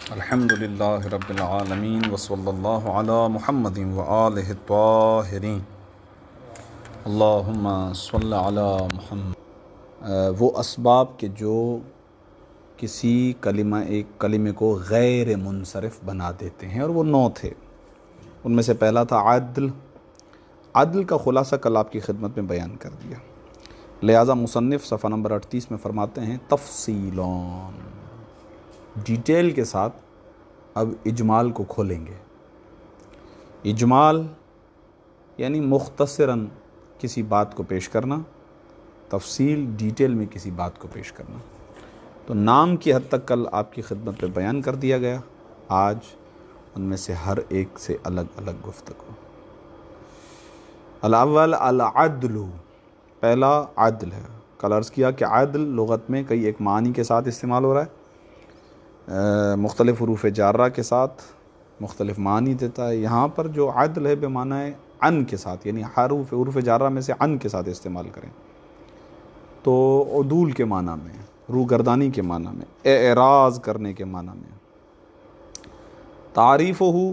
الحمد للہ رب العالمین وصلی اللہ علی محمد وآلہ الطاہرین اللہم صلی علی محمد۔ وہ اسباب کے جو کسی ایک کلمے کو غیر منصرف بنا دیتے ہیں، اور وہ 9 تھے۔ ان میں سے پہلا تھا عدل۔ عدل کا خلاصہ کل آپ کی خدمت میں بیان کر دیا، لہٰذا مصنف صفحہ نمبر 38 میں فرماتے ہیں تفصیلون، ڈیٹیل کے ساتھ اب اجمال کو کھولیں گے۔ اجمال یعنی مختصراً کسی بات کو پیش کرنا، تفصیل ڈیٹیل میں کسی بات کو پیش کرنا۔ تو نام کی حد تک کل آپ کی خدمت پہ بیان کر دیا گیا، آج ان میں سے ہر ایک سے الگ الگ گفتگو۔ الاول العدل، پہلا عدل ہے۔ کل عرض کیا کہ عدل لغت میں کئی ایک معنی کے ساتھ استعمال ہو رہا ہے، مختلف حروف جارہ کے ساتھ مختلف معنی دیتا ہے۔ یہاں پر جو عدل ہے بے معنی عن کے ساتھ، یعنی حروف جارہ میں سے عن کے ساتھ استعمال کریں تو عدول کے معنی میں، روگردانی کے معنی میں، اعراض کرنے کے معنی میں۔ تعریف ہو،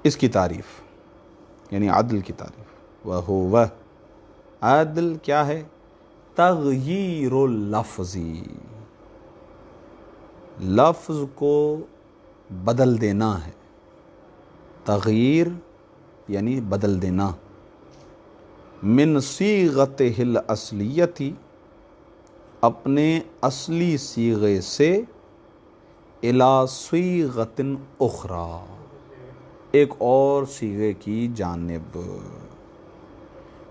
اس کی تعریف یعنی عدل کی تعریف۔ وہ عدل کیا ہے؟ تغییر اللفظی، لفظ کو بدل دینا ہے۔ تغییر یعنی بدل دینا، من صیغتہ الاصلیتی، اپنے اصلی صیغے سے، الی صیغۃ اخری، ایک اور صیغے کی جانب۔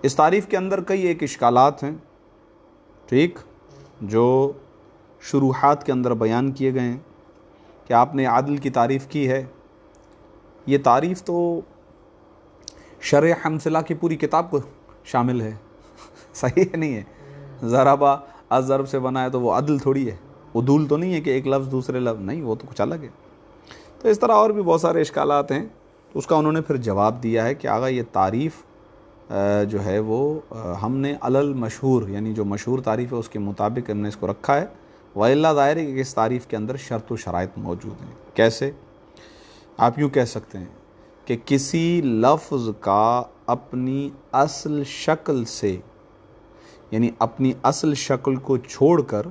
اس تعریف کے اندر کئی ایک اشکالات ہیں، ٹھیک، جو شروحات کے اندر بیان کیے گئے ہیں کہ آپ نے عدل کی تعریف کی ہے۔ یہ تعریف تو شرح حمزلہ کی پوری کتاب کو شامل ہے، صحیح ہے نہیں ہے؟ ضربہ الضرب سے بنا ہے تو وہ عدل تھوڑی ہے، عدول تو نہیں ہے کہ ایک لفظ دوسرے لفظ، نہیں، وہ تو کچھ الگ ہے۔ تو اس طرح اور بھی بہت سارے اشکالات ہیں، اس کا انہوں نے پھر جواب دیا ہے کہ آغا یہ تعریف جو ہے وہ ہم نے علل مشہور، یعنی جو مشہور تعریف ہے اس کے مطابق ہم نے اس کو رکھا ہے، وَإِلَّا ظاہر ہے کہ اس تعریف کے اندر شرط و شرائط موجود ہیں۔ کیسے؟ آپ یوں کہہ سکتے ہیں کہ کسی لفظ کا اپنی اصل شکل سے، یعنی اپنی اصل شکل کو چھوڑ کر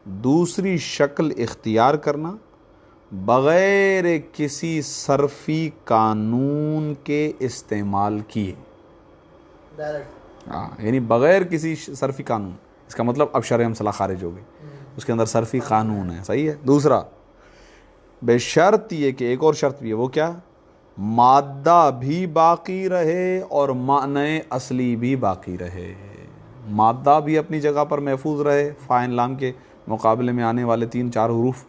دوسری شکل اختیار کرنا بغیر کسی صرفی قانون کے استعمال کیے، یعنی بغیر کسی صرفی قانون، اس کا مطلب اب شرح حمزلہ خارج ہو گئی، اس کے اندر صرفی قانون ہے، صحیح ہے۔ دوسرا، بے شرط یہ کہ ایک اور شرط بھی ہے، وہ کیا؟ مادہ بھی باقی رہے اور معنی اصلی بھی باقی رہے، مادہ بھی اپنی جگہ پر محفوظ رہے، فاعل لام کے مقابلے میں آنے والے 3-4 حروف،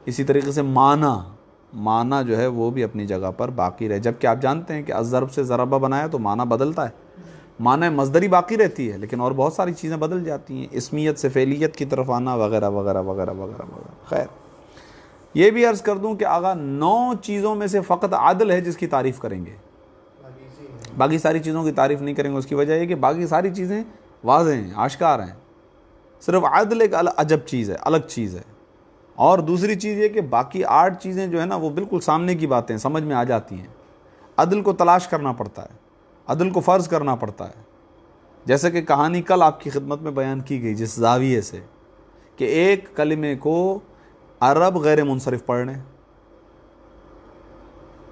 اسی طریقے سے معنی جو ہے وہ بھی اپنی جگہ پر باقی رہے، جبکہ آپ جانتے ہیں کہ الضرب سے ضربہ بنایا تو معنی بدلتا ہے، معنی مصدری باقی رہتی ہے لیکن اور بہت ساری چیزیں بدل جاتی ہیں، اسمیت سے فعلیت کی طرف آنا وغیرہ وغیرہ وغیرہ وغیرہ وغیرہ۔ خیر، یہ بھی عرض کر دوں کہ آغا 9 چیزوں میں سے فقط عدل ہے جس کی تعریف کریں گے، باقی ساری چیزوں کی تعریف نہیں کریں گے۔ اس کی وجہ یہ کہ باقی ساری چیزیں واضح ہیں، آشکار ہیں، صرف عدل ایک عجب چیز ہے، الگ چیز ہے۔ اور دوسری چیز یہ کہ باقی 8 چیزیں جو ہے نا وہ بالکل سامنے کی باتیں سمجھ میں آ جاتی ہیں، عدل کو تلاش کرنا پڑتا ہے، عدل کو فرض کرنا پڑتا ہے۔ جیسے کہ کہانی کل آپ کی خدمت میں بیان کی گئی جس زاویے سے کہ ایک کلمے کو عرب غیر منصرف پڑھ لیں،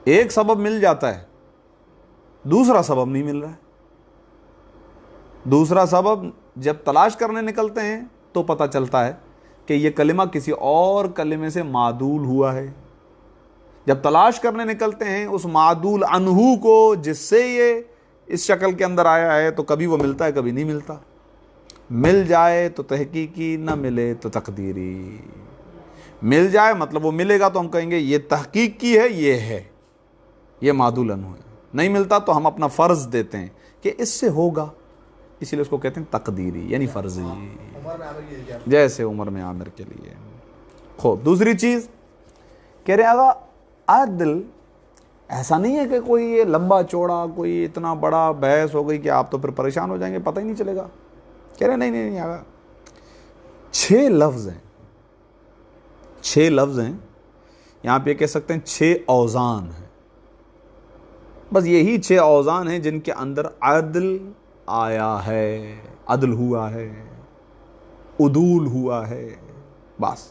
ایک سبب مل جاتا ہے، دوسرا سبب نہیں مل رہا ہے، دوسرا سبب جب تلاش کرنے نکلتے ہیں تو پتہ چلتا ہے کہ یہ کلمہ کسی اور کلمے سے معدول ہوا ہے۔ جب تلاش کرنے نکلتے ہیں اس معدول عنہ کو جس سے یہ اس شکل کے اندر آیا ہے، تو کبھی وہ ملتا ہے کبھی نہیں ملتا، مل جائے تو تحقیقی، نہ ملے تو تقدیری۔ مل جائے مطلب وہ ملے گا تو ہم کہیں گے یہ تحقیق کی ہے، یہ ہے، یہ معدول عنہ ہے، نہیں ملتا تو ہم اپنا فرض دیتے ہیں کہ اس سے ہوگا، اسی لیے اس کو کہتے ہیں تقدیری یعنی فرضی، جیسے عمر میں عامر کے لیے۔ خوب، دوسری چیز کہہ رہے آگا عدل ایسا نہیں ہے کہ کوئی یہ لمبا چوڑا کوئی اتنا بڑا بحث ہو گئی کہ آپ تو پھر پریشان ہو جائیں گے، پتہ ہی نہیں چلے گا۔ کہہ رہے نہیں آگا 6 لفظ ہیں 6 لفظ ہیں یہاں پہ، کہہ سکتے ہیں 6 اوزان ہیں، بس یہی 6 اوزان ہیں جن کے اندر عدل آیا ہے، عدل ہوا ہے، عدول ہوا ہے، بس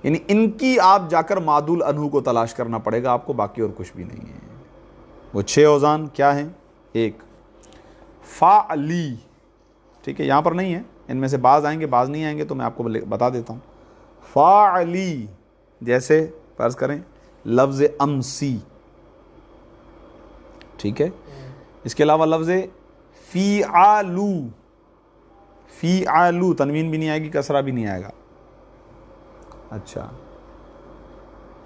یعنی ان کی آپ جا کر معدول عنہ کو تلاش کرنا پڑے گا آپ کو، باقی اور کچھ بھی نہیں ہے۔ وہ 6 اوزان کیا ہیں؟ ایک فعلی، ٹھیک ہے، یہاں پر نہیں ہے، ان میں سے بعض آئیں گے بعض نہیں آئیں گے، تو میں آپ کو بتا دیتا ہوں۔ فعلی جیسے فرض کریں لفظ امسی، ٹھیک ہے، اس کے علاوہ لفظ فیعلو، فیعلو تنوین بھی نہیں آئے گی، کسرہ بھی نہیں آئے گا، اچھا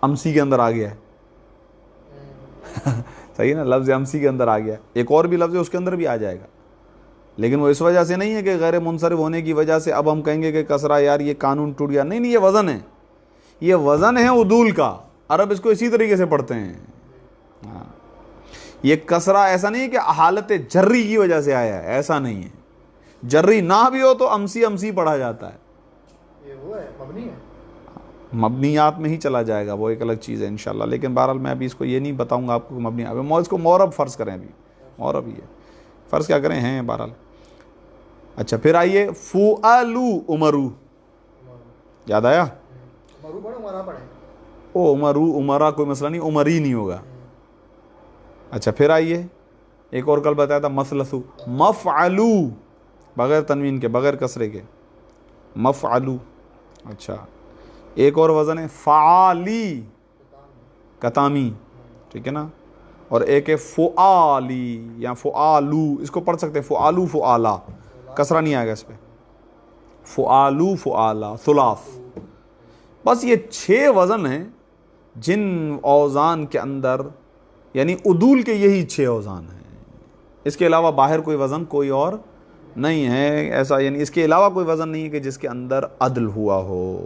امسی کے اندر آ گیا ہے صحیح ہے نا، لفظ امسی کے اندر آ گیا ہے، ایک اور بھی لفظ ہے اس کے اندر بھی آ جائے گا، لیکن وہ اس وجہ سے نہیں ہے کہ غیر منصرف ہونے کی وجہ سے اب ہم کہیں گے کہ کسرہ یار یہ قانون ٹوٹ گیا، نہیں، یہ وزن ہے، یہ وزن ہے عدول کا، عرب اس کو اسی طریقے سے پڑھتے ہیں۔ ہاں، یہ کسرہ ایسا نہیں ہے کہ حالت جری کی وجہ سے آیا ہے، ایسا نہیں ہے، جری نہ بھی ہو تو امسی امسی پڑھا جاتا ہے، یہ وہ ہے مبنی ہے، مبنیات میں ہی چلا جائے گا، وہ ایک الگ چیز ہے انشاءاللہ، لیکن بہرحال میں ابھی اس کو یہ نہیں بتاؤں گا آپ کو مبنی، ابھی اس کو مورب فرض کریں، ابھی مورب ہی ہے، فرض کیا کریں ہیں بہرحال۔ اچھا پھر آئیے فعلو عمرو، یاد آیا؟ مرو پڑھو مرا پڑھیں، او عمرو عمرہ کوئی مسئلہ نہیں، عمری نہیں ہوگا۔ اچھا پھر آئیے ایک اور کل بتایا تھا مثلثو، مفعلو بغیر تنوین کے بغیر کسرے کے، مفعلو۔ اچھا ایک اور وزن ہے فعالی، کتامی، ٹھیک ہے نا، اور ایک ہے فعالی یا فعالو، اس کو پڑھ سکتے ہیں فعالو فعالا، کسرہ نہیں آئے گا اس پہ، فعالو فعالا ثلاث۔ بس یہ 6 وزن ہیں جن اوزان کے اندر، یعنی عدول کے یہی 6 اوزان ہیں، اس کے علاوہ باہر کوئی وزن کوئی اور نہیں ہے ایسا، یعنی اس کے علاوہ کوئی وزن نہیں ہے کہ جس کے اندر عدل ہوا ہو۔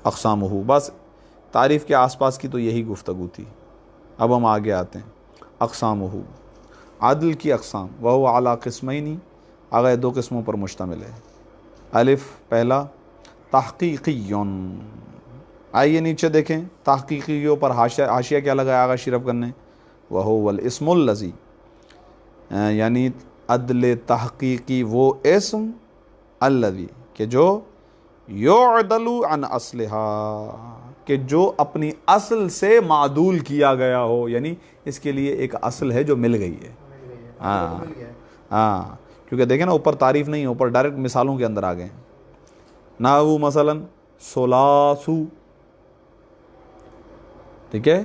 اقسام ہو، بس تعریف کے آس پاس کی تو یہی گفتگو تھی، اب ہم آگے آتے ہیں۔ اقسام ہو، عدل کی اقسام، وہ اعلیٰ قسمینی، آگے 2 قسموں پر مشتمل ہے۔ الف پہلا تحقیقیون، آئیے نیچے دیکھیں تحقیقیوں پر حاشیہ کیا لگایا آگا شرف کرنے، وہو الاسم الذی، یعنی عدل تحقیقی وہ اسم، الذی کہ جو یعدل عن اصلہا کہ جو اپنی اصل سے معدول کیا گیا ہو، یعنی اس کے لیے ایک اصل ہے جو مل گئی ہے۔ ہاں ہاں، کیونکہ دیکھیں نا اوپر تعریف نہیں ہے، اوپر ڈائریکٹ مثالوں کے اندر آ گئے ہیں۔ نحو مثلا ثلاثو، ٹھیک ہے،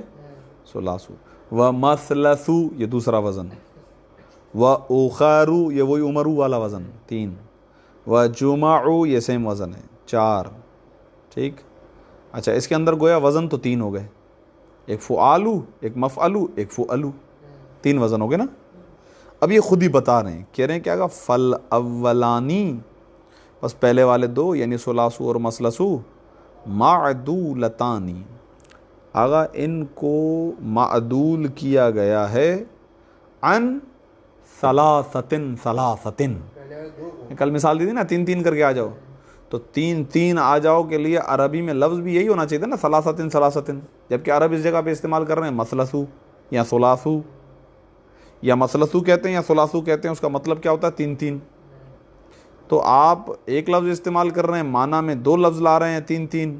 ثلاثو، و مثلثو یہ دوسرا وزن، و اخارو یہ وہی عمرو والا وزن 3، و جمعو یہ سیم وزن ہے 4، ٹھیک۔ اچھا اس کے اندر گویا وزن تو 3 ہو گئے، ایک فعالو، ایک مفعلو، ایک فعلو، 3 وزن ہو گئے نا۔ اب یہ خود ہی بتا رہے ہیں، کہہ رہے ہیں کیا گا فل اولانی، بس پہلے والے 2 یعنی ثلاثو اور مثلثو معدولتانی، آگا ان کو معدول کیا گیا ہے عن ثلاثتن، ثلاثتن، کل مثال دی تھی نا 3 کر کے آ جاؤ، تو 3 آ جاؤ کے لیے عربی میں لفظ بھی یہی ہونا چاہیے تھا نا، ثلاثتن ثلاثتن، جبکہ عرب اس جگہ پہ استعمال کر رہے ہیں مثلثو یا ثلاثو، یا مثلثو کہتے ہیں یا ثلاثو کہتے ہیں، اس کا مطلب کیا ہوتا ہے 3۔ تو آپ ایک لفظ استعمال کر رہے ہیں، معنی میں 2 لفظ لا رہے ہیں 3،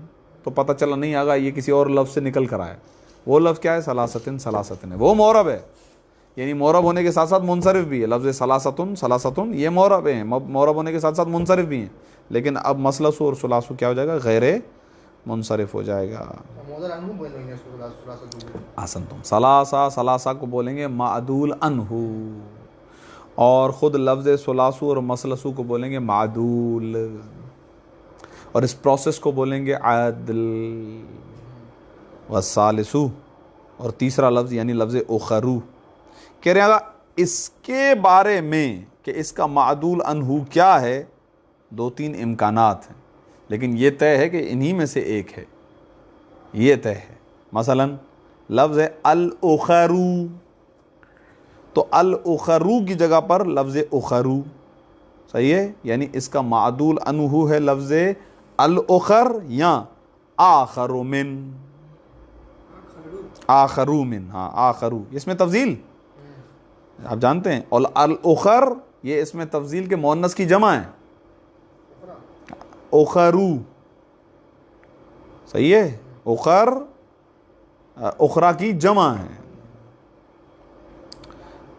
تو پتہ چلا نہیں آگا یہ کسی اور لفظ سے نکل کر آیا، وہ لفظ کیا ہے ثلاثتن، ثلاثتن ہے، وہ معرب ہے، یعنی معرب ہونے کے ساتھ ساتھ منصرف بھی ہے، لفظ ثلاثتن ثلاثتن یہ معرب ہیں، معرب ہونے کے ساتھ ساتھ منصرف بھی ہیں، لیکن اب مثلثو اور ثلاثو کیا ہو جائے گا غیر منصرف ہو جائے گا۔ حسن تم ثلاثہ کو بولیں گے معدول عنہ، اور خود لفظ ثلاثو اور مثلثو کو بولیں گے معدول، اور اس پروسیس کو بولیں گے عدل۔ والثالثو، اور تیسرا لفظ یعنی لفظ اخرو، کہہ رہے ہیں اس کے بارے میں کہ اس کا معدول عنہ کیا ہے، 2-3 امکانات ہیں، لیکن یہ طے ہے کہ انہی میں سے ایک ہے، یہ طے ہے۔ مثلا لفظ ہے الاخرو، تو الاخرو کی جگہ پر لفظ اخرو، صحیح ہے، یعنی اس کا معدول عنہ ہے لفظ الاخر یا آخر من، آخرو من، ہاں آخرو، اس میں تفضیل آپ جانتے ہیں، اور الاخر یہ اس میں تفضیل کے مؤنث کی جمع ہے، اخرو، صحیح ہے، اخر اخرا کی جمع ہے۔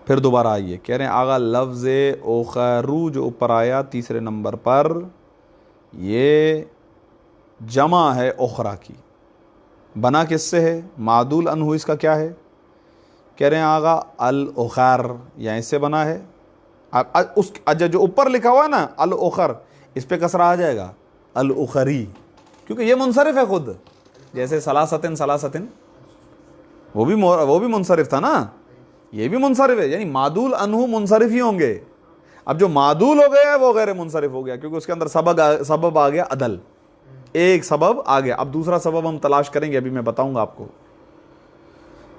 پھر دوبارہ آئیے، کہہ رہے ہیں آغا لفظ اخرو جو اوپر آیا تیسرے نمبر پر، یہ جمع ہے اخرا کی، بنا کس سے ہے؟ معدول عنہ اس کا کیا ہے؟ کہہ رہے ہیں آغا الاخر، یا اس سے بنا ہے، اس جو اوپر لکھا ہوا ہے نا الاخر، اس پہ کسرہ آ جائے گا الاخری، کیونکہ یہ منصرف ہے خود، جیسے سلاستن سلاستن وہ بھی منصرف تھا نا، یہ بھی منصرف ہے، یعنی معدول عنہ منصرف ہی ہوں گے۔ اب جو معدول ہو گیا ہے وہ غیر منصرف ہو گیا، کیونکہ اس کے اندر سبب آ گیا عدل، ایک سبب آ گیا۔ اب دوسرا سبب ہم تلاش کریں گے، ابھی میں بتاؤں گا آپ کو۔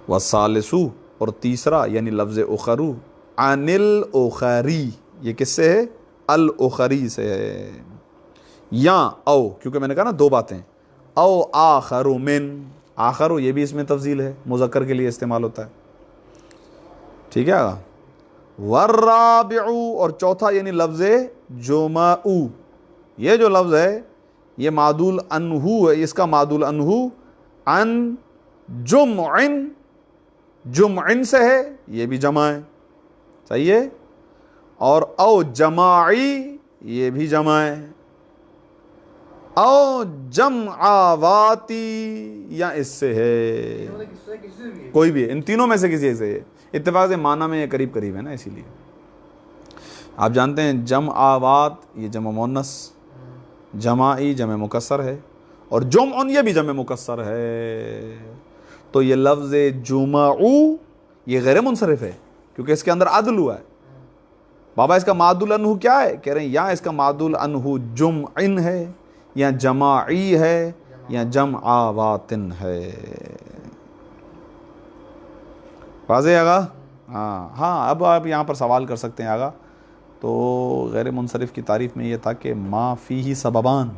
والثالث، اور تیسرا یعنی لفظ اخرو، عن الاخری، یہ کس سے ہے؟ الاخری سے ہے، یا او، کیونکہ میں نے کہا نا دو باتیں، او آخر من، آخر یہ بھی اس میں تفضیل ہے، مذکر کے لیے استعمال ہوتا ہے، ٹھیک ہے۔ والرابع، اور چوتھا یعنی لفظ جمع، یہ جو لفظ ہے یہ معدول عنہ ہے، اس کا معدول عنہ عن جمعن، جمعن سے ہے، یہ بھی جمع ہے، صحیح ہے، اور او جماعی یہ بھی جمع ہے، او جمعاواتی یا اس سے ہے، کوئی بھی ہے، ان تینوں میں سے کسی سے ہے، اتفاق سے معنی میں یہ قریب قریب ہے نا، اسی لیے آپ جانتے ہیں جمعاوات یہ جمع مؤنث، جماعی جمع مکسر ہے، اور جمعن یہ بھی جمع مکسر ہے، تو یہ لفظ جمعو یہ غیر منصرف ہے، کیونکہ اس کے اندر عدل ہوا ہے۔ بابا اس کا معدول عنہ کیا ہے؟ کہہ رہے ہیں یا اس کا معدول عنہ جمعن ہے، یا جماعی ہے، یا جمعاواتن ہے، واضح آگا؟ ہاں اب آپ یہاں پر سوال کر سکتے ہیں آگا، تو غیر منصرف کی تعریف میں یہ تھا کہ ما فیہ سببان،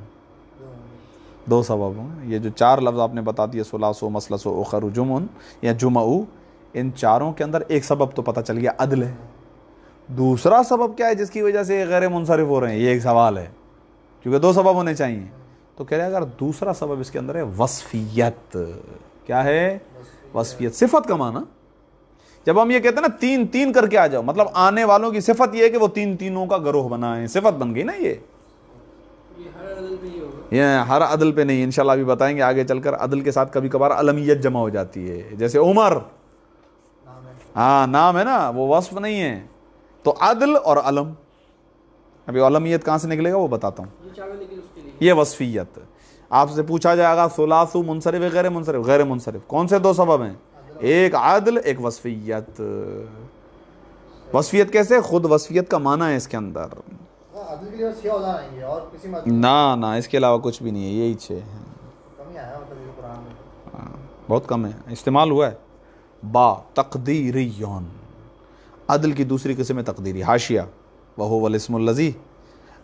دو سبب ہیں، یہ جو چار لفظ آپ نے بتا دیے، ثلاث مثلث اخر جمعن یا جمعو، ان چاروں کے اندر ایک سبب تو پتہ چل گیا عدل ہے، دوسرا سبب کیا ہے جس کی وجہ سے یہ غیر منصرف ہو رہے ہیں، یہ ایک سوال ہے، کیونکہ دو سبب ہونے چاہیے، تو کہہ رہے ہیں اگر دوسرا سبب اس کے اندر ہے وصفیت، کیا ہے؟ وصفیت، صفت کا معنی، جب ہم یہ کہتے ہیں نا تین تین کر کے آ جاؤ، مطلب آنے والوں کی صفت یہ ہے کہ وہ تین تینوں کا گروہ بنائیں، صفت بن گئی نا، یہ ہر عدل پہ نہیں، انشاءاللہ ابھی بتائیں گے آگے چل کر، عدل کے ساتھ کبھی کبھار علمیت جمع ہو جاتی ہے، جیسے عمر، ہاں نام ہے نا، وہ وصف نہیں ہے، تو عدل اور علم، ابھی علمیت کہاں سے نکلے گا وہ بتاتا ہوں، یہ وصفیت۔ آپ سے پوچھا جائے گا ثلاث منصرف ہے غیر منصرف؟ غیر منصرف، کون سے دو سبب ہیں؟ ایک عدل، ایک وصفیت۔ وصفیت کیسے؟ خود وصفیت کا معنی ہے اس کے اندر، عدل کے لیے بس 6 اوزار آئیں گے اور کسی میں نہ اس کے علاوہ کچھ بھی نہیں ہے، یہی 6 ہیں، کم ہی آیا مطلب یہ قرآن میں، بہت کم ہے، استعمال ہوا ہے۔ با تقدیریون، عدل کی دوسری قسم ہے تقدیری، حاشیہ، وہو الاسم الذی،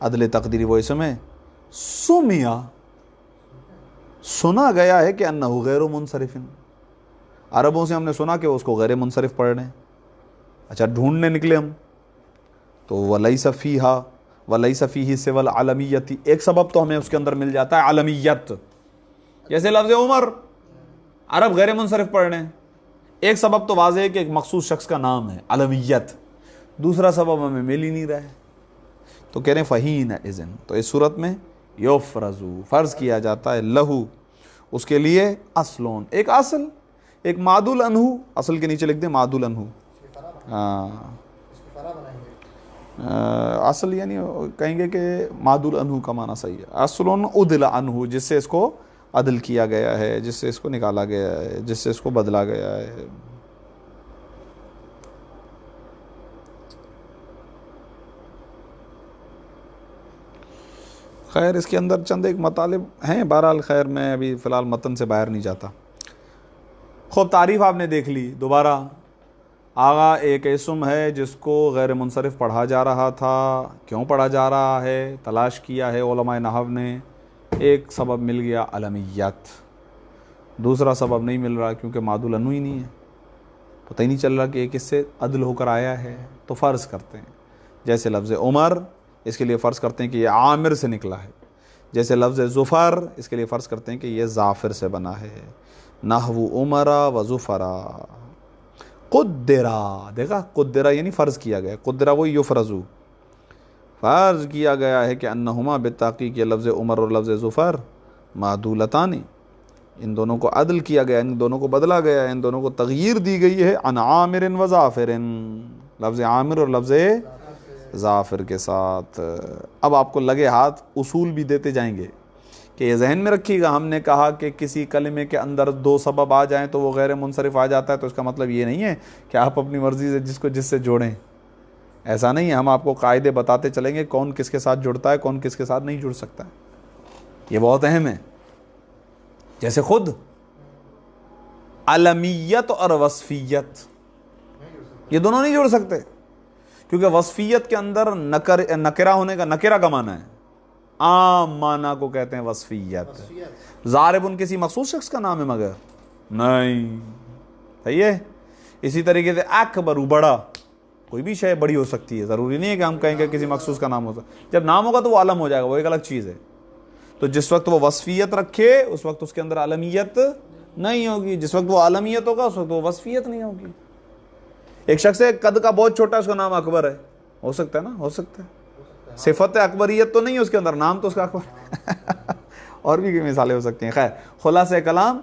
عدل تقدیری وہ اسم ہے، سمیا، سنا گیا ہے کہ انہ غیر منصرف، عربوں سے ہم نے سنا کہ اس کو غیر منصرف پڑھ رہے ہیں، اچھا ڈھونڈنے نکلے ہم تو ولیس فیہا ولیس فیہ سوى العلمیت، ایک سبب تو ہمیں اس کے اندر مل جاتا ہے علمیت، جیسے لفظ عمر عرب غیر منصرف پڑھ رہے ہیں، ایک سبب تو واضح ہے کہ ایک مخصوص شخص کا نام ہے علمیت، دوسرا سبب ہمیں مل ہی نہیں رہا ہے، تو کہہ رہے ہیں فہین اذن، تو اس صورت میں یفرض، فرض کیا جاتا ہے، لہو اس کے لیے، اصلون، ایک اصل، ایک معدول عنہ، اصل کے نیچے لکھ دیں معدول عنہ، اصل یعنی کہیں گے کہ معدول عنہ کا معنی صحیح ہے، اصلون عدل عنہ، جس سے اس کو عدل کیا گیا ہے، جس سے اس کو نکالا گیا ہے، جس سے اس کو بدلا گیا ہے۔ خیر اس کے اندر چند ایک مطالب ہیں، بہرحال خیر میں ابھی فی الحال متن سے باہر نہیں جاتا۔ خوب تعریف آپ نے دیکھ لی، دوبارہ آغا ایک اسم ہے جس کو غیر منصرف پڑھا جا رہا تھا، کیوں پڑھا جا رہا ہے تلاش کیا ہے علماء نحو نے، ایک سبب مل گیا علمیت، دوسرا سبب نہیں مل رہا کیونکہ مادل انو ہی نہیں ہے، پتہ ہی نہیں چل رہا کہ یہ کس سے عدل ہو کر آیا ہے، تو فرض کرتے ہیں جیسے لفظ عمر، اس کے لیے فرض کرتے ہیں کہ یہ عامر سے نکلا ہے، جیسے لفظ ظفر، اس کے لیے فرض کرتے ہیں کہ یہ ظافر سے بنا ہے، نحو عمر و ظفرا۔ قدرا، دیکھا قدرا یعنی فرض کیا گیا، قدرا وہ یفرضو، فرض کیا گیا ہے کہ انہما بالتحقیق، یہ لفظ عمر اور لفظ ظفر معدولتانی، ان دونوں کو عدل کیا گیا، ان دونوں کو بدلا گیا، ان دونوں کو تغییر دی گئی ہے، عن عامر و ظافر، لفظ عامر اور لفظ ظافر کے ساتھ۔ اب آپ کو لگے ہاتھ اصول بھی دیتے جائیں گے کہ یہ ذہن میں رکھیے گا، ہم نے کہا کہ کسی کلمے کے اندر دو سبب آ جائیں تو وہ غیر منصرف آ جاتا ہے، تو اس کا مطلب یہ نہیں ہے کہ آپ اپنی مرضی سے جس کو جس سے جوڑیں، ایسا نہیں ہے، ہم آپ کو قاعدے بتاتے چلیں گے کون کس کے ساتھ جڑتا ہے، کون کس کے ساتھ نہیں جڑ سکتا ہے، یہ بہت اہم ہے۔ جیسے خود علمیت اور وصفیت، یہ دونوں نہیں جڑ سکتے، کیونکہ وصفیت کے اندر نکرہ ہونے کا، نکرہ کا معنی ہے، عام معنی کو کہتے ہیں وصفیت، ضارب ان کسی مخصوص شخص کا نام ہے مگر نہیں، صحیح ہے۔ اسی طریقے سے اکبر، بڑا، کوئی بھی شے بڑی ہو سکتی ہے، ضروری نہیں ہے کہ ہم کہیں کہ کسی مخصوص کا نام ہوتا ہے، جب نام ہوگا تو وہ عالم ہو جائے گا، وہ ایک الگ چیز ہے، تو جس وقت وہ وصفیت رکھے اس وقت اس کے اندر عالمیت نہیں ہوگی، جس وقت وہ عالمیت ہوگا اس وقت وہ وصفیت نہیں ہوگی۔ ایک شخص ہے قد کا بہت چھوٹا ہے، اس کا نام اکبر ہے، ہو سکتا ہے نا، ہو سکتا ہے، صفت اکبریت تو نہیں ہے اس کے اندر، نام تو اس کا اکبر اور بھی مثالیں ہو سکتی ہیں۔ خیر، خلاصہ کلام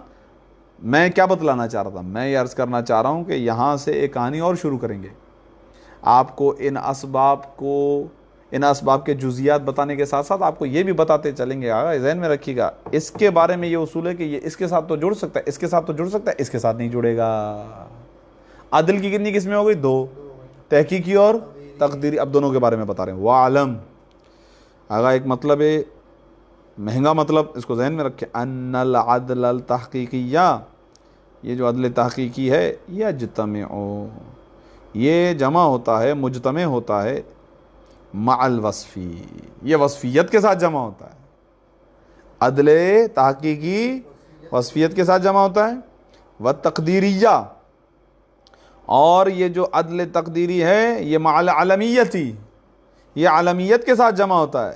میں کیا بتلانا چاہ رہا تھا، میں یہ عرض کرنا چاہ رہا ہوں کہ یہاں سے ایک کہانی اور شروع کریں گے، آپ کو ان اسباب کے جزیات بتانے کے ساتھ ساتھ آپ کو یہ بھی بتاتے چلیں گے، ذہن میں رکھیے گا، اس کے بارے میں یہ اصول ہے کہ یہ اس کے ساتھ تو جڑ سکتا ہے، اس کے ساتھ تو جڑ سکتا ہے، اس کے ساتھ نہیں جڑے گا۔ عدل کی کتنی قسمیں ہو گئی؟ دو، تحقیقی اور تقدیری، اب دونوں کے بارے میں بتا رہے ہیں۔ وَعَلَمْ، آگا ایک مطلب ہے مہنگا مطلب، اس کو ذہن میں رکھیں، ان العدل التحقیقیہ، یہ جو عدل تحقیقی ہے، یجتمع، یہ جمع ہوتا ہے، مجتمع ہوتا ہے، مع الوصفی، یہ وصفیت کے ساتھ جمع ہوتا ہے، عدل تحقیقی وصفیت کے ساتھ جمع ہوتا ہے، والتقدیریہ، اور یہ جو عدل تقدیری ہے یہ مع العلمیتی، یہ علمیت کے ساتھ جمع ہوتا ہے،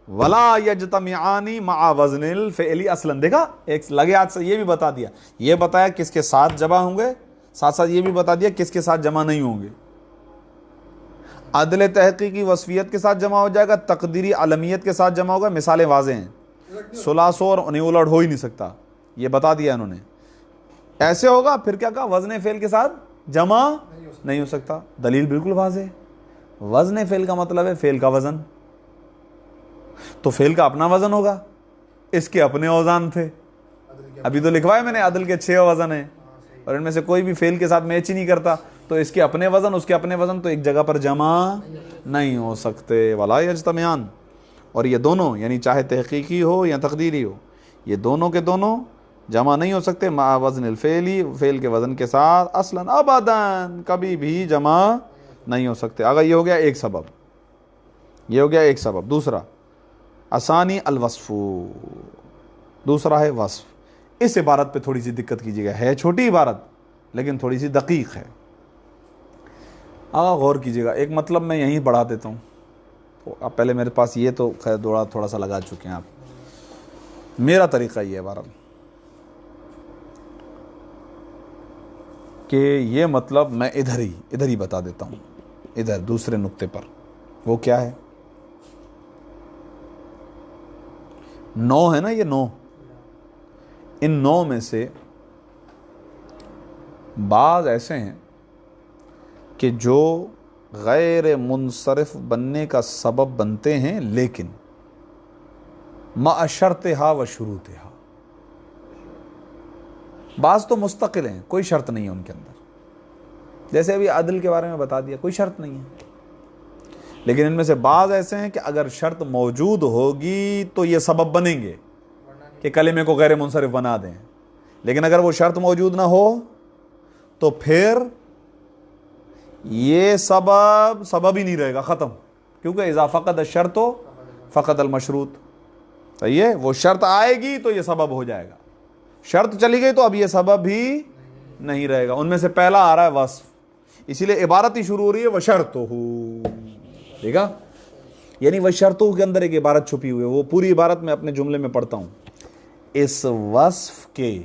ولا یجتمعان مع وزن الفعل اصلا، دیکھا ایک لگے ہاتھ سے یہ بھی بتا دیا، یہ بتایا کس کے ساتھ جمع ہوں گے، ساتھ ساتھ یہ بھی بتا دیا کس کے ساتھ جمع نہیں ہوں گے، عدل تحقیقی وصفیت کے ساتھ جمع ہو جائے گا، تقدیری علمیت کے ساتھ جمع ہوگا، مثالیں واضح ہیں، ثلاث اور انہیں الٹ ہو ہی نہیں سکتا، یہ بتا دیا انہوں نے، ایسے ہوگا پھر کیا کہا، وزن فعل کے ساتھ جمع نہیں ہو سکتا، دلیل بالکل واضح ہے، وزن فعل کا مطلب ہے فعل کا وزن، تو فعل کا اپنا وزن ہوگا، اس کے اپنے اوزان تھے، ابھی تو لکھوایا میں نے عدل کے 6 وزن ہیں، اور ان میں سے کوئی بھی فعل کے ساتھ میچ ہی نہیں کرتا، تو اس کے اپنے وزن، اس کے اپنے وزن تو ایک جگہ پر جمع نہیں ہو سکتے، ولا یجتمعان، اور یہ دونوں یعنی چاہے تحقیقی ہو یا تقدیری ہو، یہ دونوں کے دونوں جمع نہیں ہو سکتے، مع وزن الفعلی، فعل کے وزن کے ساتھ، اصلا ابداً، کبھی بھی جمع نہیں ہو سکتے۔ اگر یہ ہو گیا ایک سبب، یہ ہو گیا ایک سبب۔ دوسرا ثانی الوصف، دوسرا ہے وصف، اس عبارت پہ تھوڑی سی دقت کیجیے گا، ہے چھوٹی عبارت لیکن تھوڑی سی دقیق ہے، غور کیجیے گا، ایک مطلب میں یہیں بڑھا دیتا ہوں، تو اب پہلے میرے پاس یہ تو خیر تھوڑا سا لگا چکے ہیں آپ، میرا طریقہ یہ ہے بہرحال کہ یہ مطلب میں ادھر ہی بتا دیتا ہوں، ادھر دوسرے نقطے پر، وہ کیا ہے، 9 ہے نا، یہ 9، ان 9 میں سے بعض ایسے ہیں کہ جو غیر منصرف بننے کا سبب بنتے ہیں، لیکن مع شرطہا و شروطہا، بعض تو مستقل ہیں، کوئی شرط نہیں ہے ان کے اندر، جیسے ابھی عدل کے بارے میں بتا دیا، کوئی شرط نہیں ہے، لیکن ان میں سے بعض ایسے ہیں کہ اگر شرط موجود ہوگی تو یہ سبب بنیں گے کہ کلمے کو غیر منصرف بنا دیں، لیکن اگر وہ شرط موجود نہ ہو تو پھر یہ سبب ہی نہیں رہے گا، ختم، کیونکہ اذا فقد الشرط فقد المشروط، صحیح ہے. وہ شرط آئے گی تو یہ سبب ہو جائے گا, شرط چلی گئی تو اب یہ سبب بھی نہیں رہے گا. ان میں سے پہلا آ رہا ہے وصف, اسی لیے عبارت ہی شروع ہو رہی ہے وشرطہ, ٹھیک ہے. یعنی وشرطہ کے اندر ایک عبارت چھپی ہوئی ہے, وہ پوری عبارت میں اپنے جملے میں پڑھتا ہوں. اس وصف کے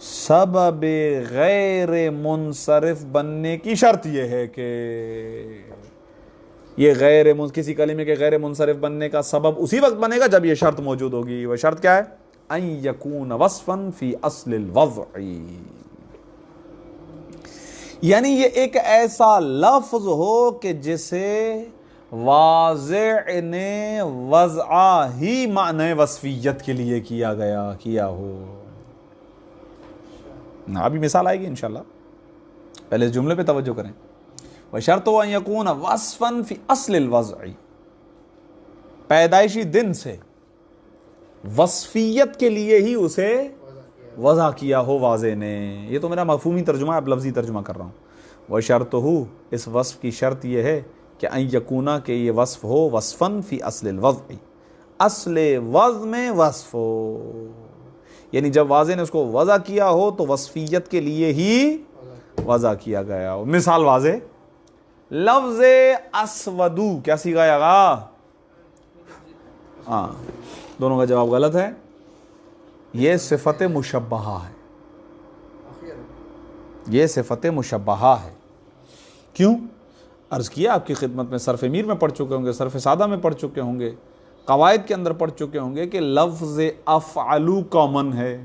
سبب غیر منصرف بننے کی شرط یہ ہے کہ یہ کسی کلمے کے غیر منصرف بننے کا سبب اسی وقت بنے گا جب یہ شرط موجود ہوگی. وہ شرط کیا ہے؟ ان یکون وصفا فی اصل الوضع, یعنی یہ ایک ایسا لفظ ہو کہ جسے واضع نے وضع ہی معنی وصفیت کے لیے کیا ہو. ابھی مثال آئے گی انشاءاللہ, پہلے اس جملے پہ توجہ کریں. وشرطہ ان یکون وصفا فی اصل الوضع, پیدائشی دن سے وصفیت کے لیے ہی اسے وضع کیا ہو واضح نے. یہ تو میرا مفہومی ترجمہ ہے, اب لفظی ترجمہ کر رہا ہوں. وشرطہ, اس وصف کی شرط یہ ہے کہ ان یکونا, کہ یہ وصف ہو وصفا فی اصل الوضع, اصل وضع میں وصف ہو. یعنی جب واضح نے اس کو وضع کیا ہو تو وصفیت کے لیے ہی وضع کیا گیا ہو. مثال واضح, لفظ اسودو کیا سیکھا جائے گا؟ ہاں, دونوں کا جواب غلط ہے. یہ صفت مشبہہ ہے, یہ صفت مشبہہ ہے. کیوں؟ عرض کیا آپ کی خدمت میں, صرف میر میں پڑھ چکے ہوں گے, صرف سادہ میں پڑھ چکے ہوں گے, قواعد کے اندر پڑھ چکے ہوں گے کہ لفظ افعلو کامن ہے.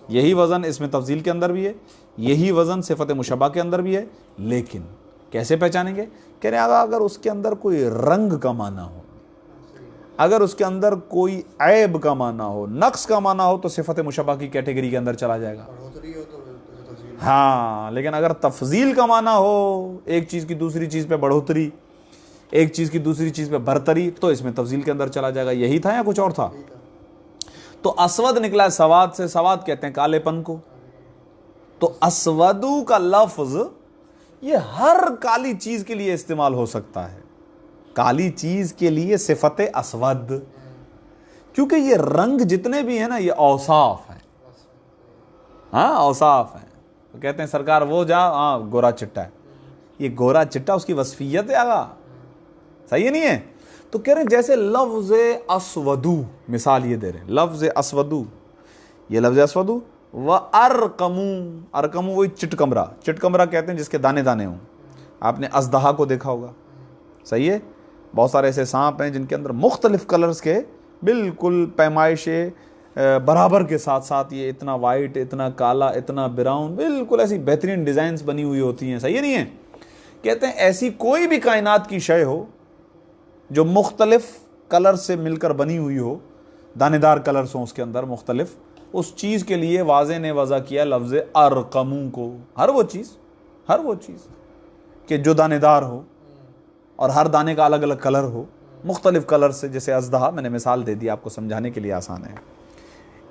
یہی وزن اس میں تفضیل کے اندر بھی ہے, یہی وزن صفت مشبہ کے اندر بھی ہے. لیکن کیسے پہچانیں گے؟ کہہ رہے ہیں اگر اس کے اندر کوئی رنگ کا معنی ہو, اگر اس کے اندر کوئی عیب کا معنی ہو, نقص کا معنی ہو, تو صفت مشبہ کی کیٹیگری کے اندر چلا جائے گا. ہاں, لیکن اگر تفضیل کا معنی ہو, ایک چیز کی دوسری چیز پہ بڑھوتری, ایک چیز کی دوسری چیز پہ برتری, تو اس میں تفضیل کے اندر چلا جائے گا. یہی تھا یا کچھ اور تھا؟ تو اسود نکلا ہے سواد سے, سواد کہتے ہیں کالے پن کو. تو اسودو کا لفظ یہ ہر کالی چیز کے لیے استعمال ہو سکتا ہے. کالی چیز کے لیے صفت اسود, کیونکہ یہ رنگ جتنے بھی ہیں نا یہ اوصاف ہیں. ہاں, اوصاف ہیں. تو کہتے ہیں سرکار وہ جا, ہاں گورا چٹا ہے, یہ گورا چٹا اس کی وصفیت ہے آگا, صحیح نہیں ہے؟ تو کہہ رہے ہیں جیسے لفظ اسودو, مثال یہ دے رہے ہیں, لفظ اسودو, یہ لفظ اسودو و ارقمو, ارقمو وہی چٹکمرا, چٹکمرا کہتے ہیں جس کے دانے دانے ہوں. آپ نے ازدہا کو دیکھا ہوگا, صحیح ہے؟ بہت سارے ایسے سانپ ہیں جن کے اندر مختلف کلرز کے بالکل پیمائش برابر کے ساتھ ساتھ, یہ اتنا وائٹ, اتنا کالا, اتنا براؤن, بالکل ایسی بہترین ڈیزائنز بنی ہوئی ہوتی ہیں. صحیح نہیں ہے؟ کہتے ہیں ایسی کوئی بھی کائنات کی شے ہو جو مختلف کلر سے مل کر بنی ہوئی ہو, دانے دار کلرز ہوں اس کے اندر مختلف, اس چیز کے لیے واضح نے وضع کیا لفظ ارقمو کو. ہر وہ چیز کہ جو دانے دار ہو اور ہر دانے کا الگ الگ کلر ہو, مختلف کلر سے, جیسے ازدہا, میں نے مثال دے دی آپ کو سمجھانے کے لیے آسان ہے.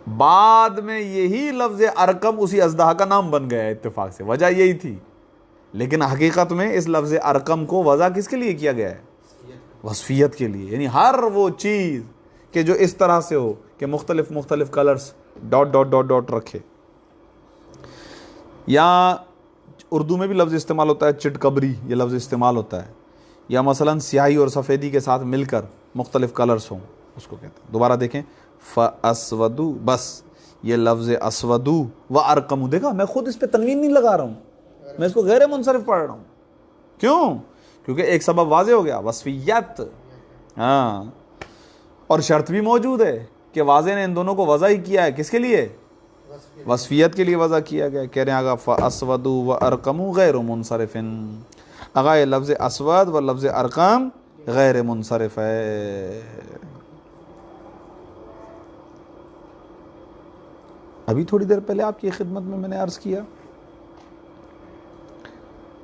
بعد میں یہی لفظ ارقم اسی ازدہا کا نام بن گیا اتفاق سے, وجہ یہی تھی. لیکن حقیقت میں اس لفظ ارقم کو وضع کس کے لیے کیا گیا ہے؟ وصفیت کے لیے. یعنی ہر وہ چیز کہ جو اس طرح سے ہو کہ مختلف colours dot dot dot dot رکھے. یا اردو میں بھی لفظ استعمال ہوتا ہے چٹکبری, یہ لفظ استعمال ہوتا ہے. یا مثلا سیاہی اور سفیدی کے ساتھ مل کر مختلف کلرز ہوں, اس کو کہتے ہیں. دوبارہ دیکھیں, فاسودو, بس یہ لفظ اسودو و ارقمو, دیکھا میں خود اس پہ تنوین نہیں لگا رہا ہوں, میں اس کو غیر منصرف پڑھ رہا ہوں. کیوں؟ کیونکہ ایک سبب واضح ہو گیا, وصفیت. ہاں, اور شرط بھی موجود ہے کہ واضح نے ان دونوں کو وضع ہی کیا ہے. کس کے لیے؟ وصفیت کے لیے وضع کیا گیا. کہہ رہے ہیں آگا فاسودو و ارقمو غیر منصرف, آگا یہ لفظ اسود و لفظ ارقم غیر منصرف ہے. ابھی تھوڑی دیر پہلے آپ کی خدمت میں نے عرض کیا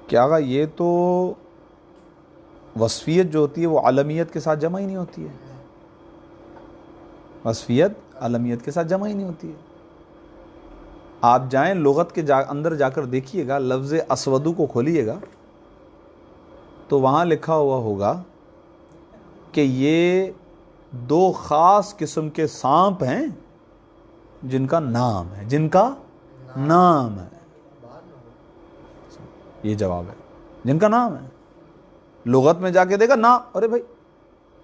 کہ آگا یہ تو وصفیت جو ہوتی ہے وہ عالمیت کے ساتھ جمع ہی نہیں ہوتی ہے. وصفیت عالمیت کے ساتھ جمع ہی نہیں ہوتی ہے. آپ جائیں لغت کے اندر جا کر دیکھیے گا, لفظ اسودو کو کھولیے گا تو وہاں لکھا ہوا ہوگا کہ یہ دو خاص قسم کے سانپ ہیں جن کا نام ہے، جن کا نام ہے، یہ جواب ہے، جن کا نام ہے۔ لغت میں جا کے دیکھا نام، ارے بھائی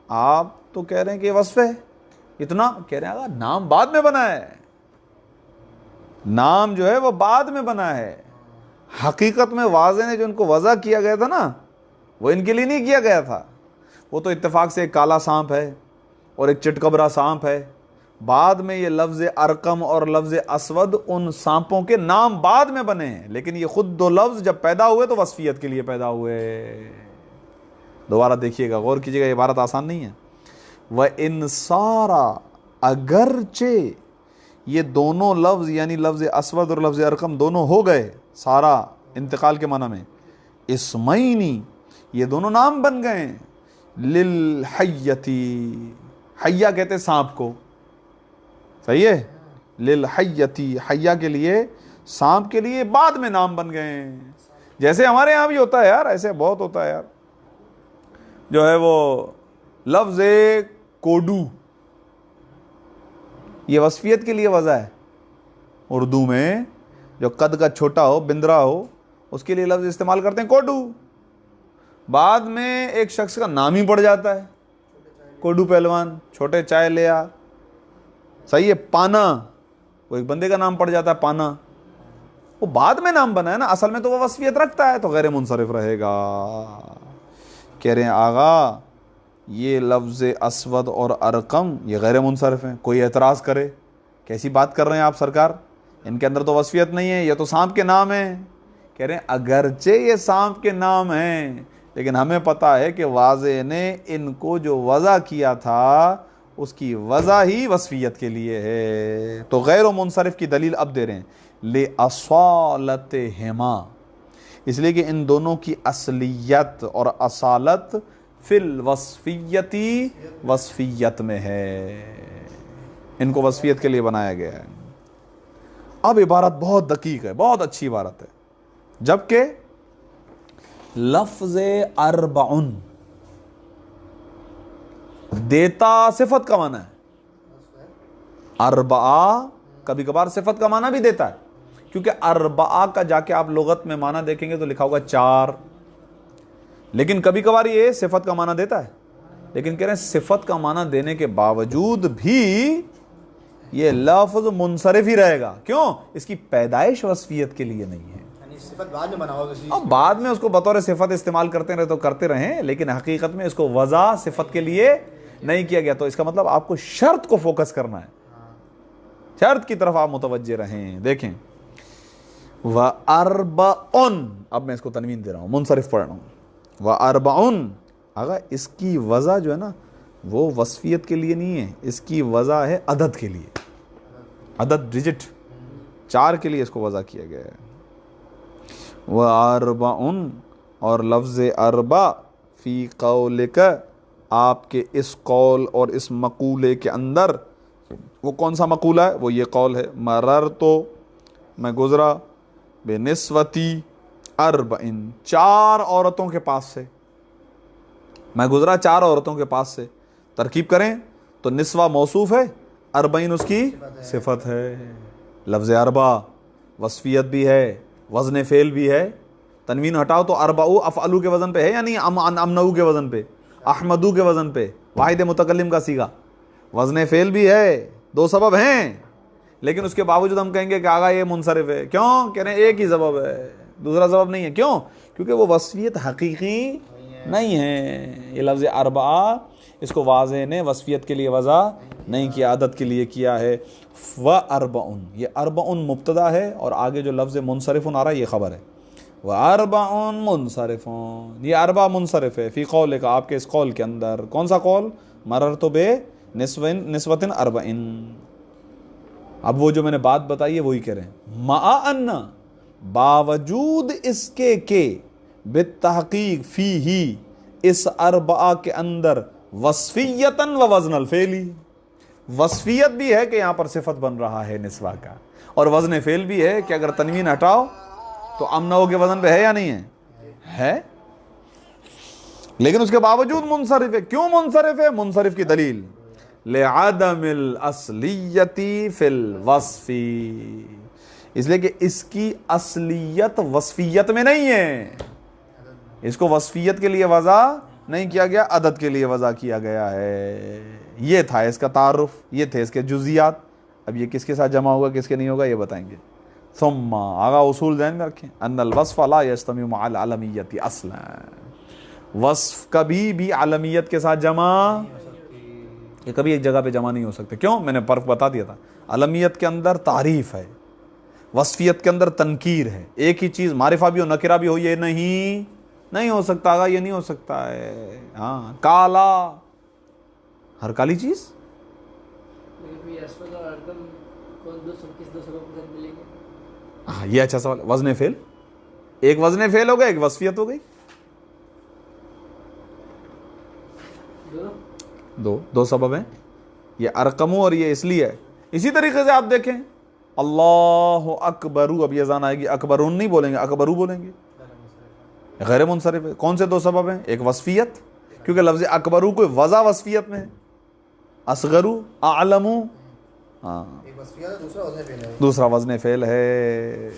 آپ تو کہہ رہے ہیں کہ یہ وصف ہے، اتنا کہہ رہے ہیں نام بعد میں بنا ہے، نام جو ہے وہ بعد میں بنا ہے۔ حقیقت میں واضح نے جو ان کو وضع کیا گیا تھا نا، وہ ان کے لیے نہیں کیا گیا تھا، وہ تو اتفاق سے ایک کالا سانپ ہے اور ایک چٹکبرا سانپ ہے۔ بعد میں یہ لفظ ارقم اور لفظ اسود ان سانپوں کے نام بعد میں بنے ہیں، لیکن یہ خود دو لفظ جب پیدا ہوئے تو وصفیت کے لیے پیدا ہوئے۔ دوبارہ دیکھیے گا، غور کیجیے گا، یہ عبارت آسان نہیں ہے۔ وَإِن سَارَ، اگرچہ یہ دونوں لفظ یعنی لفظ اسود اور لفظ ارقم دونوں ہو گئے، سارا انتقال کے معنی میں، اسمینی یہ دونوں نام بن گئے، للحیتی، حیہ کہتے ہیں سانپ کو، صحیح ہے، للحیتی حیہ کے لیے، سانپ کے لیے بعد میں نام بن گئے ہیں۔ جیسے ہمارے یہاں بھی ہوتا ہے یار، ایسے بہت ہوتا ہے یار، جو ہے وہ لفظ کوڈو، یہ وصفیت کے لیے وضع ہے۔ اردو میں جو قد کا چھوٹا ہو، بندرا ہو، اس کے لیے لفظ استعمال کرتے ہیں کوڈو، بعد میں ایک شخص کا نام ہی پڑ جاتا ہے، کوڈو پہلوان، چھوٹے چائے لیا، صحیح ہے۔ پانا، وہ ایک بندے کا نام پڑ جاتا ہے پانا، وہ بعد میں نام بنا ہے نا، اصل میں تو وہ وصفیت رکھتا ہے، تو غیر منصرف رہے گا۔ کہہ رہے ہیں آغا یہ لفظ اسود اور ارقم یہ غیر منصرف ہیں۔ کوئی اعتراض کرے کیسی بات کر رہے ہیں آپ سرکار، ان کے اندر تو وصفیت نہیں ہے، یہ تو سانپ کے نام ہیں۔ کہہ رہے ہیں اگرچہ یہ سانپ کے نام ہیں، لیکن ہمیں پتا ہے کہ واضح نے ان کو جو وضع کیا تھا اس کی وضع ہی وصفیت کے لیے ہے۔ تو غیر و منصرف کی دلیل اب دے رہے ہیں، لِأَصَالَتِهِمَا، اس لیے کہ ان دونوں کی اصلیت اور اصالت فی الوصفیتی، وصفیت میں ہے، ان کو وصفیت کے لیے بنایا گیا ہے۔ اب عبارت بہت دقیق ہے، بہت اچھی عبارت ہے۔ جبکہ لفظ اربعن دیتا صفت کا معنی ہے، اربعہ کبھی کبھار صفت کا معنی بھی دیتا ہے، کیونکہ اربعہ کا جا کے آپ لغت میں معنی دیکھیں گے تو لکھا ہوگا چار، لیکن کبھی کبھار یہ صفت کا معنی دیتا ہے، لیکن کہہ رہے ہیں صفت کا معنی دینے کے باوجود بھی یہ لفظ منصرف ہی رہے گا۔ کیوں؟ اس کی پیدائش وصفیت کے لیے نہیں ہے، یعنی صفت بعد میں بنا ہوگا کسی، اب بعد میں اس کو بطور صفت استعمال کرتے رہے تو کرتے رہیں، لیکن حقیقت میں اس کو وضع صفت کے لیے نہیں کیا گیا۔ تو اس کا مطلب آپ کو شرط کو فوکس کرنا ہے، شرط کی طرف آپ متوجہ رہیں۔ دیکھیں وَأَرْبَعٌ، اب میں اس کو تنوین دے رہا ہوں، منصرف پڑھ رہا ہوں، وَأَرْبَعٌ، اگر اس کی وضع جو ہے نا وہ وصفیت کے لیے نہیں ہے، اس کی وضع ہے عدد کے لیے، عدد ڈیجٹ چار کے لیے اس کو وضع کیا گیا ہے۔ وَأَرْبَعٌ، اور لفظ اربع فی قولک، آپ کے اس قول اور اس مقولے کے اندر، وہ کون سا مقولہ ہے؟ وہ یہ قول ہے، مررتو، میں گزرا، بنسوتی اربعن، چار عورتوں کے پاس سے، میں گزرا چار عورتوں کے پاس سے۔ ترکیب کریں تو نسوہ موصوف ہے، اربعین اس کی صفت ہے۔ لفظ اربع وصفیت بھی ہے، وزن فعل بھی ہے، تنوین ہٹاؤ تو اربعو افعلو کے وزن پہ ہے، یعنی امنعو کے وزن پہ، احمدو کے وزن پہ، واحد متکلم کا صیغہ، وزن فعل بھی ہے، دو سبب ہیں، لیکن اس کے باوجود ہم کہیں گے کہ آگا یہ منصرف ہے۔ کیوں؟ کہہ رہے ہیں ایک ہی سبب ہے، دوسرا سبب نہیں ہے۔ کیوں؟ کیونکہ وہ وصفیت حقیقی نہیں ہے۔ یہ لفظ اربعہ اس کو واضح نے وصفیت کے لیے وضع نہیں کیا، عدد کے لیے کیا ہے۔ وَأَرْبَعٌ، یہ اربعٌ مبتدا ہے اور آگے جو لفظ منصرف آ رہا ہے یہ خبر ہے۔ وَأَرْبَعٌ منصرف، یہ اربع منصرف ہے، فی قولک، آپ کے اس قول کے اندر۔ کون سا قول؟ مررت بنسوۃ اربعین۔ اب وہ جو میں نے بات بتائی ہے وہی کہہ رہے ہیں، مع ان، باوجود اس کے کہ، بالتحقیق فیہ، اس اربعہ کے اندر، وصفیتاً و وزن الفعلی، وصفیت بھی ہے کہ یہاں پر صفت بن رہا ہے نسوہ کا، اور وزن فعل بھی ہے کہ اگر تنوین ہٹاؤ تو امنو کے وزن پہ ہے یا نہیں ہے؟ ہے، لیکن اس کے باوجود منصرف ہے۔ کیوں منصرف ہے؟ منصرف کی دلیل، لعدم الاصلیتی فی الوصف، اس لیے کہ اس کی اصلیت وصفیت میں نہیں ہے، اس کو وصفیت کے لیے وضع نہیں کیا گیا، عدد کے لیے وضع کیا گیا ہے. یہ تھا اس کا تعارف، یہ تھے اس کے جزیات. اب یہ کس کے ساتھ جمع ہوگا کس کے نہیں ہوگا یہ بتائیں گے. ثم آگا اصول ذہن میں رکھیں، ان الوصف لا یجتمع مع العلمیت اصلا، وصف کبھی بھی علمیت کے ساتھ جمع، یہ کبھی ایک جگہ پہ جمع نہیں ہو سکتے. کیوں؟ میں نے فرق بتا دیا تھا. علمیت کے اندر تعریف ہے، وصفیت کے اندر تنکیر ہے. ایک ہی چیز معرفہ بھی ہو نکرہ بھی ہو یہ نہیں ہو سکتا. آگا یہ نہیں ہو سکتا ہے. ہاں کالا، ہر کالی چیز. ہاں یہ اچھا سوال. وزن فعل، ایک وزن فعل ہو گیا ایک وصفیت ہو گئی. دو سبب ہیں، یہ ارقمو اور یہ اس لیے ہے. اسی طریقے سے آپ دیکھیں اللہ اکبرو، اب یہ زان آئے گی، اکبرون نہیں بولیں گے اکبرو بولیں گے، غیر منصرف ہے. کون سے دو سبب ہیں؟ ایک وصفیت، کیونکہ لفظ اکبرو کوئی وضع وصفیت میں ہے، اصغرو، اعلمو، ہاں ایک وصفیت ہے، دوسرا وزن فعل ہے. دوسرا وزن فعل ہے.